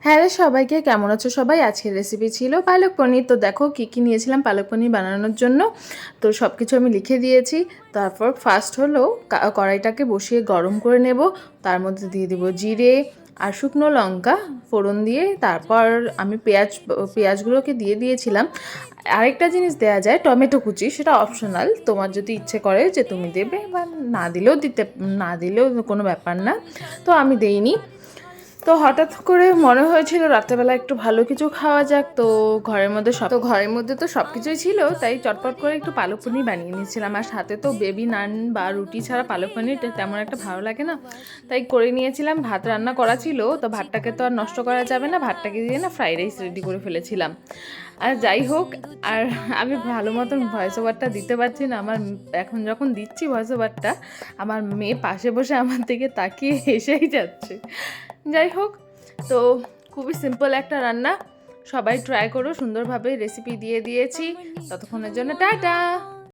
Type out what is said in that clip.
হ্যাঁ রে সবাইকে, কেমন আছো সবাই? আজকের রেসিপি ছিল পালক পনির। তো দেখো কী কী নিয়েছিলাম পালক পনির বানানোর জন্য। তো সব কিছু আমি লিখে দিয়েছি। তারপর ফার্স্ট হলো কড়াইটাকে বসিয়ে গরম করে নেব। তার মধ্যে দিয়ে দেবো জিরে আর শুকনো লঙ্কা ফোড়ন দিয়ে। তারপর আমি পেঁয়াজগুলোকে দিয়ে দিয়েছিলাম। আরেকটা জিনিস দেওয়া যায়, টমেটো কুচি, সেটা অপশনাল, তোমার যদি ইচ্ছে করে যে তুমি দেবে, বা না দিলেও কোনো ব্যাপার না। তো আমি দেইনি। তো হঠাৎ করে মনে হয়েছিল রাত্রেবেলা একটু ভালো কিছু খাওয়া যাক। তো ঘরের মধ্যে তো সব কিছুই ছিল, তাই চটপট করে একটু পালক পনির বানিয়ে নিয়েছিলাম। আর সাথে তো বেবি নান বা রুটি ছাড়া পালক পনির তেমন একটা ভালো লাগে না, তাই করে নিয়েছিলাম। ভাত রান্না করা ছিল, তো ভাতটাকে তো আর নষ্ট করা যাবে না, ভাতটাকে দিয়ে না ফ্রাইড রাইস রেডি করে ফেলেছিলাম। আর যাই হোক, আর আমি ভালো মতন ভয়েস ওভারটা দিতে পারছি না। এখন যখন দিচ্ছি ভয়েস ওভারটা, আমার মেয়ে পাশে বসে আমার দিকে তাকিয়ে হেসেই যাচ্ছে। যাই হোক, তো খুবই সিম্পল একটা রান্না, সবাই ট্রাই করো। সুন্দরভাবে রেসিপি দিয়ে দিয়েছি। ততক্ষণের জন্য টাটা।